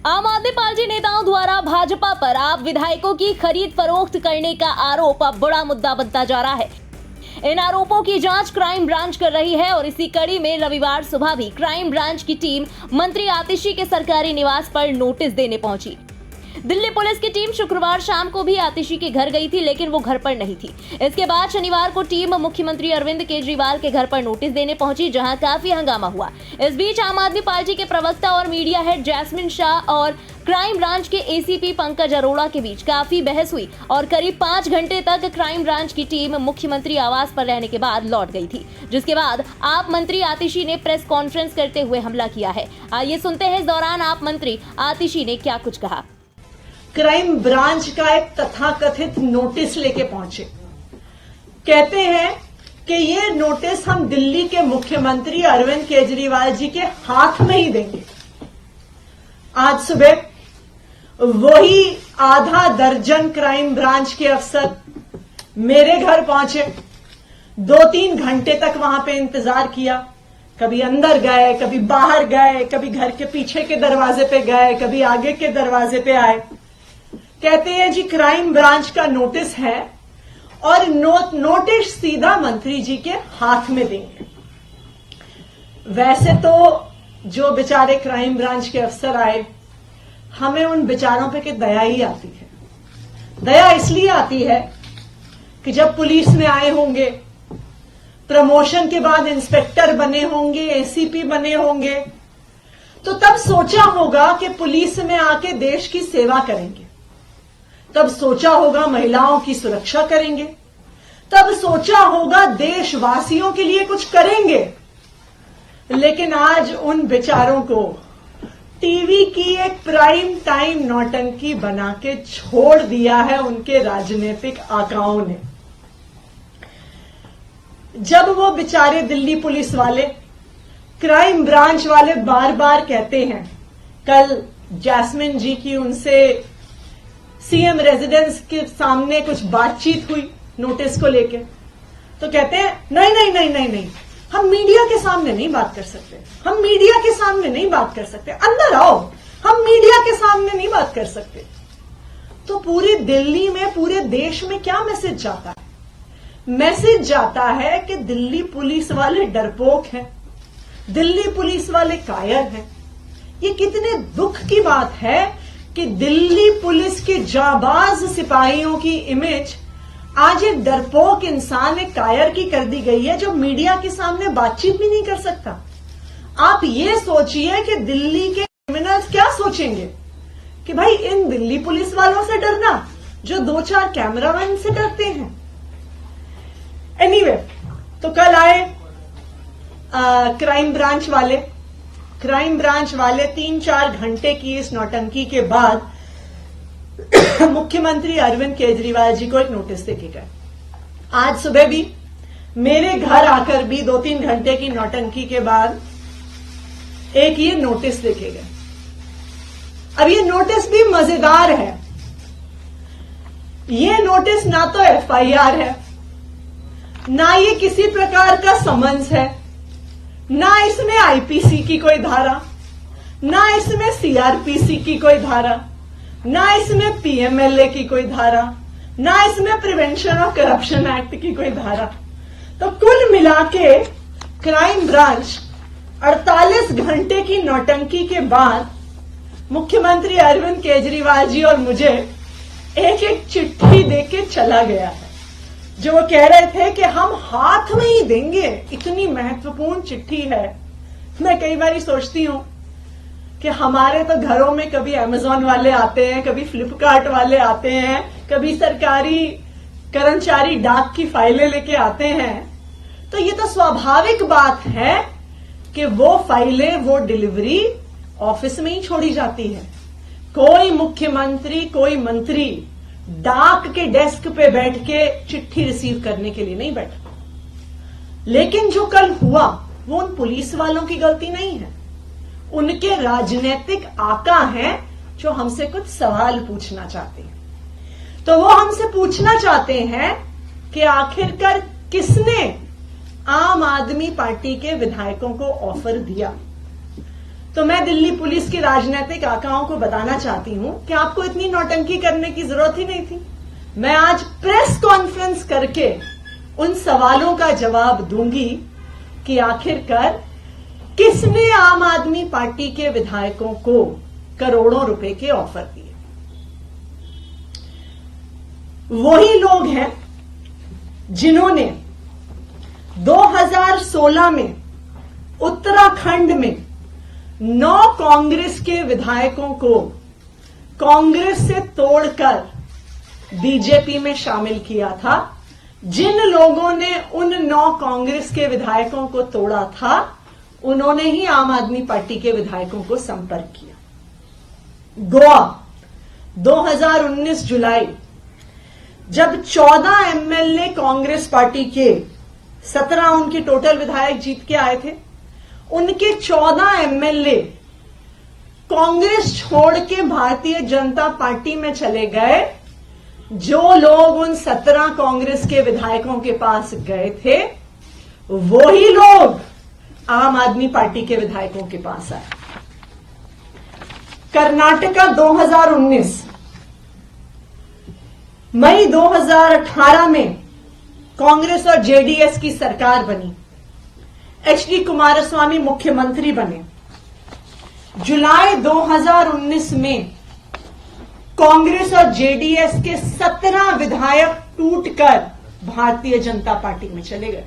आम आदमी पार्टी नेताओं द्वारा भाजपा पर आप विधायकों की खरीद फरोख्त करने का आरोप अब बड़ा मुद्दा बनता जा रहा है। इन आरोपों की जांच क्राइम ब्रांच कर रही है और इसी कड़ी में रविवार सुबह भी क्राइम ब्रांच की टीम मंत्री आतिशी के सरकारी निवास पर नोटिस देने पहुंची। दिल्ली पुलिस की टीम शुक्रवार शाम को भी आतिशी के घर गई थी, लेकिन वो घर पर नहीं थी। इसके बाद शनिवार को टीम मुख्यमंत्री अरविंद केजरीवाल के घर पर नोटिस देने पहुंची, जहां काफी हंगामा हुआ। इस बीच आम आदमी पार्टी के प्रवक्ता और मीडिया हेड जैस्मिन शाह और क्राइम ब्रांच के एसीपी पंकज अरोड़ा के बीच काफी बहस हुई और करीब 5 घंटे तक क्राइम ब्रांच की टीम मुख्यमंत्री आवास पर रहने के बाद लौट गई थी, जिसके बाद आप मंत्री आतिशी ने प्रेस कॉन्फ्रेंस करते हुए हमला किया है। आइए सुनते हैं इस दौरान आप मंत्री आतिशी ने क्या कुछ कहा। क्राइम ब्रांच का एक तथाकथित नोटिस लेके पहुंचे। कहते हैं कि ये नोटिस हम दिल्ली के मुख्यमंत्री अरविंद केजरीवाल जी के हाथ में ही देंगे। आज सुबह वही आधा दर्जन क्राइम ब्रांच के अफसर मेरे घर पहुंचे। 2-3 घंटे तक वहां पे इंतजार किया। कभी अंदर गए, कभी बाहर गए, कभी घर के पीछे के दरवाजे पे गए, कभी आगे के दरवाजे पे आए। कहते हैं जी क्राइम ब्रांच का नोटिस है और नोटिस सीधा मंत्री जी के हाथ में देंगे। वैसे तो जो बेचारे क्राइम ब्रांच के अफसर आए, हमें उन बेचारों पे के दया ही आती है। दया इसलिए आती है कि जब पुलिस में आए होंगे, प्रमोशन के बाद इंस्पेक्टर बने होंगे, एसीपी बने होंगे, तो तब सोचा होगा कि पुलिस में आके देश की सेवा करेंगे। तब सोचा होगा महिलाओं की सुरक्षा करेंगे। तब सोचा होगा देशवासियों के लिए कुछ करेंगे। लेकिन आज उन बेचारों को टीवी की एक प्राइम टाइम नौटंकी बना के छोड़ दिया है उनके राजनीतिक आकाओं ने। जब वो बेचारे दिल्ली पुलिस वाले, क्राइम ब्रांच वाले बार बार कहते हैं, कल जैस्मिन जी की उनसे सीएम रेजिडेंस के सामने कुछ बातचीत हुई नोटिस को लेके, तो कहते हैं नहीं, हम मीडिया के सामने नहीं बात कर सकते, हम मीडिया के सामने नहीं बात कर सकते, अंदर आओ, हम मीडिया के सामने नहीं बात कर सकते। तो पूरी दिल्ली में, पूरे देश में क्या मैसेज जाता है? मैसेज जाता है कि दिल्ली पुलिस वाले डरपोक हैं, दिल्ली पुलिस वाले कायर हैं। ये कितने दुख की बात है कि दिल्ली पुलिस के जाबाज सिपाहियों की इमेज आज एक डरपोक इंसान, एक कायर की कर दी गई है, जो मीडिया के सामने बातचीत भी नहीं कर सकता। आप ये सोचिए कि दिल्ली के क्रिमिनल्स क्या सोचेंगे कि भाई इन दिल्ली पुलिस वालों से डरना जो 2-4 कैमरामैन से डरते हैं। एनीवे, तो कल आए क्राइम ब्रांच वाले 3-4 घंटे की इस नौटंकी के बाद मुख्यमंत्री अरविंद केजरीवाल जी को एक नोटिस देके गए। आज सुबह भी मेरे घर आकर भी 2-3 घंटे की नौटंकी के बाद एक ये नोटिस देके गए। अब ये नोटिस भी मजेदार है। ये नोटिस ना तो एफआईआर है, ना ये किसी प्रकार का समन्स है, ना इसमें आईपीसी की कोई धारा, ना इसमें सीआरपीसी की कोई धारा, ना इसमें पीएमएलए की कोई धारा, ना इसमें प्रिवेंशन ऑफ करप्शन एक्ट की कोई धारा। तो कुल मिला के क्राइम ब्रांच 48 घंटे की नौटंकी के बाद मुख्यमंत्री अरविंद केजरीवाल जी और मुझे एक चिट्ठी देके चला गया है, जो वो कह रहे थे कि हम हाथ में ही देंगे। इतनी महत्वपूर्ण चिट्ठी है। मैं कई बार सोचती हूं कि हमारे तो घरों में कभी अमेज़न वाले आते हैं, कभी फ्लिपकार्ट वाले आते हैं, कभी सरकारी कर्मचारी डाक की फाइलें लेके आते हैं। तो ये तो स्वाभाविक बात है कि वो फाइलें, वो डिलीवरी ऑफिस में ही छोड़ी जाती है। कोई मुख्यमंत्री, कोई मंत्री डाक के डेस्क पे बैठ के चिट्ठी रिसीव करने के लिए नहीं बैठा। लेकिन जो कल हुआ वो उन पुलिस वालों की गलती नहीं है, उनके राजनीतिक आका हैं जो हमसे कुछ सवाल पूछना चाहते हैं। तो वो हमसे पूछना चाहते हैं कि आखिरकार किसने आम आदमी पार्टी के विधायकों को ऑफर दिया। तो मैं दिल्ली पुलिस के राजनीतिक आकाओं को बताना चाहती हूं कि आपको इतनी नौटंकी करने की जरूरत ही नहीं थी। मैं आज प्रेस कॉन्फ्रेंस करके उन सवालों का जवाब दूंगी कि आखिरकार किसने आम आदमी पार्टी के विधायकों को करोड़ों रुपए के ऑफर दिए। वही लोग हैं जिन्होंने 2016 में उत्तराखंड में 9 कांग्रेस के विधायकों को कांग्रेस से तोड़कर बीजेपी में शामिल किया था। जिन लोगों ने उन 9 कांग्रेस के विधायकों को तोड़ा था, उन्होंने ही आम आदमी पार्टी के विधायकों को संपर्क किया। गोवा 2019 जुलाई, जब 14 एमएलए कांग्रेस पार्टी के 17 उनके टोटल विधायक जीत के आए थे, उनके 14 एमएलए कांग्रेस छोड़ के भारतीय जनता पार्टी में चले गए। जो लोग उन 17 कांग्रेस के विधायकों के पास गए थे, वही लोग आम आदमी पार्टी के विधायकों के पास आए। कर्नाटका 2019, मई 2018 में कांग्रेस और जेडीएस की सरकार बनी। एचडी कुमारस्वामी मुख्यमंत्री बने। जुलाई 2019 में कांग्रेस और जेडीएस के 17 विधायक टूटकर भारतीय जनता पार्टी में चले गए।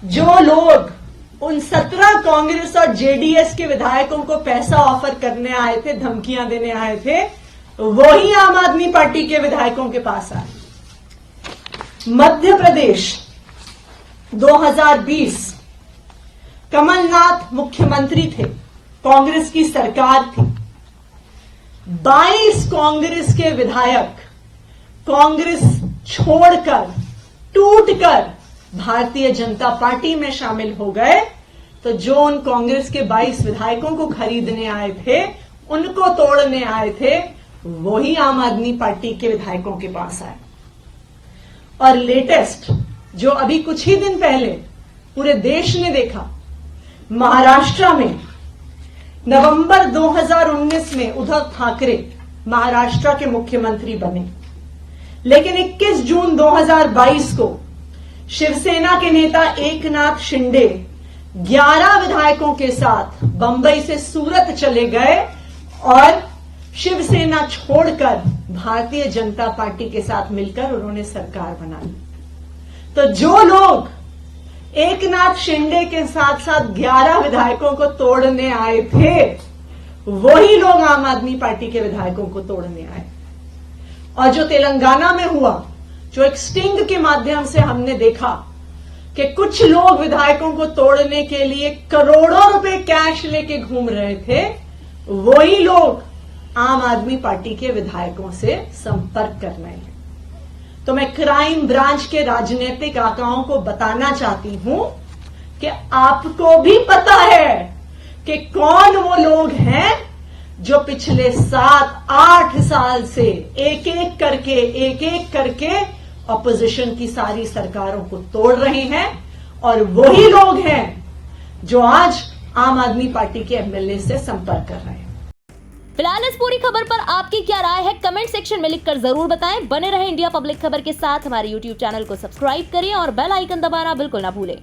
जो लोग उन 17 कांग्रेस और जेडीएस के विधायकों को पैसा ऑफर करने आए थे, धमकियां देने आए थे, वही आम आदमी पार्टी के विधायकों के पास आए। मध्य प्रदेश 2020, कमलनाथ मुख्यमंत्री थे, कांग्रेस की सरकार थी। 22 कांग्रेस के विधायक कांग्रेस छोड़कर, टूटकर भारतीय जनता पार्टी में शामिल हो गए। तो जो उन कांग्रेस के 22 विधायकों को खरीदने आए थे, उनको तोड़ने आए थे, वही आम आदमी पार्टी के विधायकों के पास आए। और लेटेस्ट, जो अभी कुछ ही दिन पहले पूरे देश ने देखा, महाराष्ट्र में नवंबर 2019 में उद्धव ठाकरे महाराष्ट्र के मुख्यमंत्री बने। लेकिन 21 जून 2022 को शिवसेना के नेता एकनाथ शिंदे 11 विधायकों के साथ बंबई से सूरत चले गए और शिवसेना छोड़कर भारतीय जनता पार्टी के साथ मिलकर उन्होंने सरकार बना ली। तो जो लोग एकनाथ शिंदे के साथ साथ 11 विधायकों को तोड़ने आए थे, वही लोग आम आदमी पार्टी के विधायकों को तोड़ने आए। और जो तेलंगाना में हुआ, जो एक स्टिंग के माध्यम से हमने देखा कि कुछ लोग विधायकों को तोड़ने के लिए करोड़ों रुपए कैश लेके घूम रहे थे, वही लोग आम आदमी पार्टी के विधायकों से संपर्क कर रहे हैं। तो मैं क्राइम ब्रांच के राजनीतिक आकाओं को बताना चाहती हूं कि आपको भी पता है कि कौन वो लोग हैं जो पिछले 7-8 साल से एक एक करके ऑपोजिशन की सारी सरकारों को तोड़ रहे हैं। और वही लोग हैं जो आज आम आदमी पार्टी के एमएलए से संपर्क कर रहे हैं। फिलहाल इस पूरी खबर पर आपकी क्या राय है, कमेंट सेक्शन में लिखकर जरूर बताएं। बने रहे इंडिया पब्लिक खबर के साथ। हमारे YouTube चैनल को सब्सक्राइब करें और बेल आइकन दबाना बिल्कुल ना भूलें।